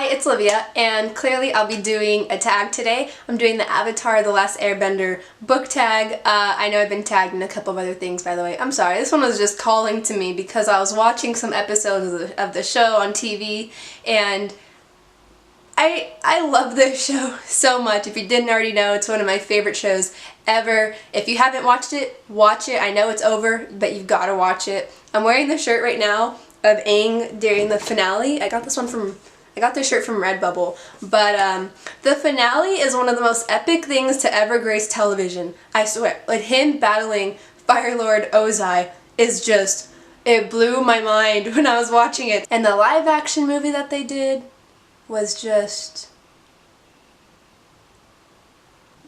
Hi, it's Livia, and clearly I'll be doing a tag today. I'm doing the Avatar: The Last Airbender book tag. I know I've been tagged in a couple of other things, by the way. I'm sorry, this one was just calling to me because I was watching some episodes of the show on TV, and I love this show so much. If you didn't already know, it's one of my favorite shows ever. If you haven't watched it, watch it. I know it's over, but you've got to watch it. I'm wearing the shirt right now of Aang during the finale. I got this shirt from Redbubble, but the finale is one of the most epic things to ever grace television. I swear. Like, him battling Fire Lord Ozai is just, it blew my mind when I was watching it. And the live action movie that they did was just...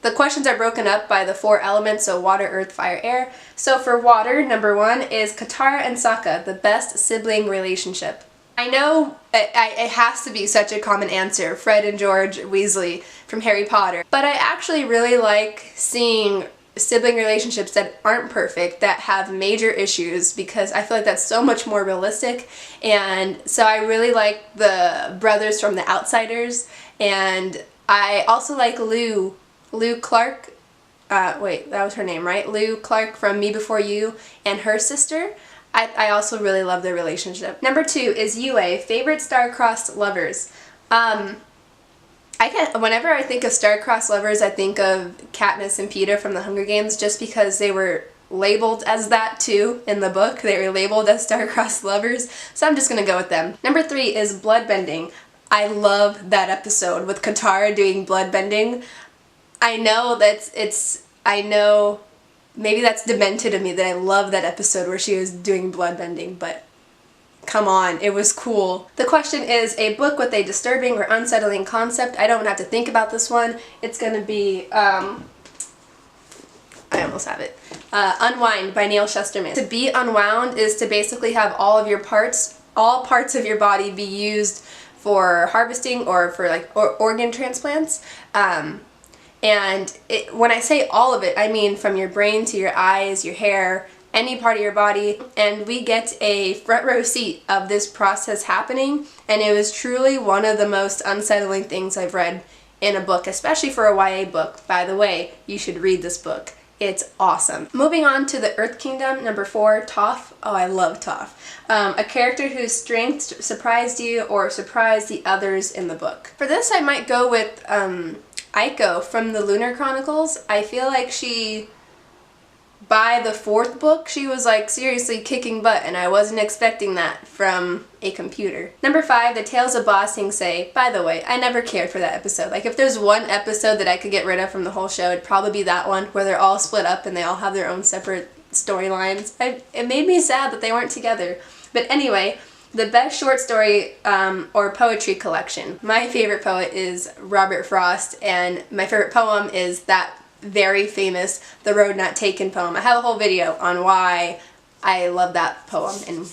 The questions are broken up by the 4 elements, so water, earth, fire, air. So for water, number 1 is Katara and Sokka, the best sibling relationship. I know it has to be such a common answer, Fred and George Weasley from Harry Potter, but I actually really like seeing sibling relationships that aren't perfect, that have major issues, because I feel like that's so much more realistic. And so I really like the brothers from The Outsiders, and I also like Lou Clark, wait, that was her name, right? Lou Clark from Me Before You, and her sister. I also really love their relationship. Number 2 is Yue, favorite star-crossed lovers. Whenever I think of star-crossed lovers, I think of Katniss and Peeta from the Hunger Games, just because they were labeled as that too in the book. They were labeled as star-crossed lovers, so I'm just gonna go with them. Number 3 is bloodbending. I love that episode with Katara doing bloodbending. I know maybe that's demented of me that I love that episode where she was doing bloodbending, but come on, it was cool. The question is a book with a disturbing or unsettling concept. I don't have to think about this one. It's gonna be, I almost have it. Unwind by Neil Shusterman. To be unwound is to basically have all parts of your body be used for harvesting or for organ transplants. And when I say all of it, I mean from your brain to your eyes, your hair, any part of your body, and we get a front row seat of this process happening, and it was truly one of the most unsettling things I've read in a book, especially for a YA book. By the way, you should read this book. It's awesome. Moving on to the Earth Kingdom, number 4, Toph. Oh, I love Toph. A character whose strength surprised you or surprised the others in the book. For this, I might go with Aiko from the Lunar Chronicles. I feel like by the 4th book, she was like seriously kicking butt, and I wasn't expecting that from a computer. Number 5, The Tales of Ba Sing Se. By the way, I never cared for that episode. Like, if there's one episode that I could get rid of from the whole show, it'd probably be that one where they're all split up and they all have their own separate storylines. It made me sad that they weren't together. But anyway, the best short story or poetry collection. My favorite poet is Robert Frost, and my favorite poem is that very famous The Road Not Taken poem. I have a whole video on why I love that poem and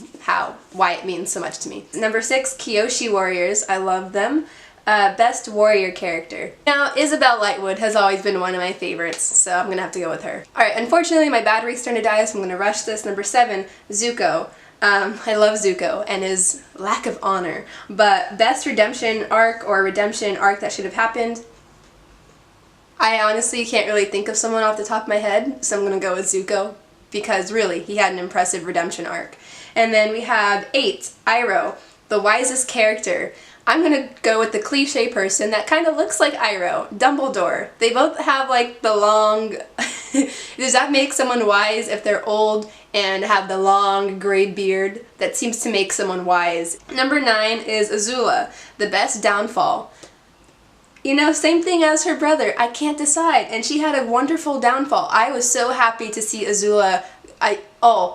why it means so much to me. Number 6, Kyoshi Warriors. I love them. Best warrior character. Now, Isabel Lightwood has always been one of my favorites, so I'm gonna have to go with her. Alright, unfortunately my battery's starting to die, so I'm gonna rush this. Number 7, Zuko. I love Zuko and his lack of honor, but best redemption arc or redemption arc that should have happened, I honestly can't really think of someone off the top of my head, so I'm gonna go with Zuko, because really, he had an impressive redemption arc. And then we have 8, Iroh, the wisest character. I'm gonna go with the cliche person that kind of looks like Iroh, Dumbledore. They both have like the long... Does that make someone wise if they're old and have the long gray beard? That seems to make someone wise. Number 9 is Azula, the best downfall. You know, same thing as her brother. I can't decide. And she had a wonderful downfall. I was so happy to see Azula,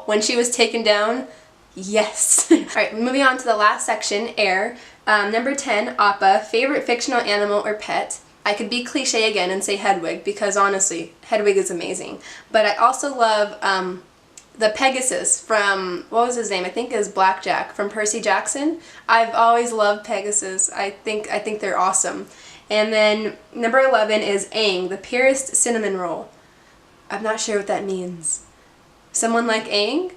when she was taken down. Yes. Alright, moving on to the last section, air. Number 10, Appa, favorite fictional animal or pet. I could be cliche again and say Hedwig, because honestly, Hedwig is amazing. But I also love the Pegasus from, what was his name? I think it was Blackjack from Percy Jackson. I've always loved Pegasus. I think they're awesome. And then number 11 is Aang, the Purest cinnamon roll. I'm not sure what that means. Someone like Aang?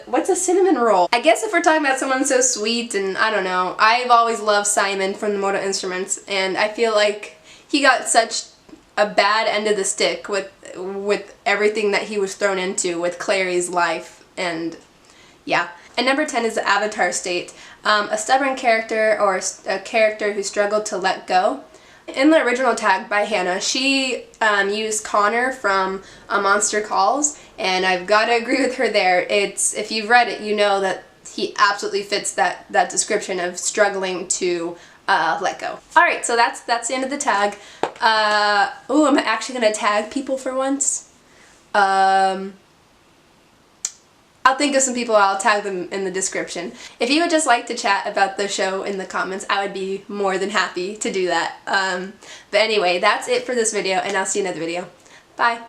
What's a cinnamon roll? I guess if we're talking about someone so sweet, and I don't know, I've always loved Simon from the Mortal Instruments, and I feel like he got such a bad end of the stick with everything that he was thrown into with Clary's life, and yeah. And number 10 is the Avatar state. A stubborn character, or a character who struggled to let go. In the original tag by Hannah, she used Connor from A Monster Calls, and I've got to agree with her there. If you've read it, you know that he absolutely fits that description of struggling to let go. Alright, so that's the end of the tag. Oh, I'm actually going to tag people for once. I'll think of some people, I'll tag them in the description. If you would just like to chat about the show in the comments, I would be more than happy to do that. But anyway, that's it for this video, and I'll see you in another video. Bye!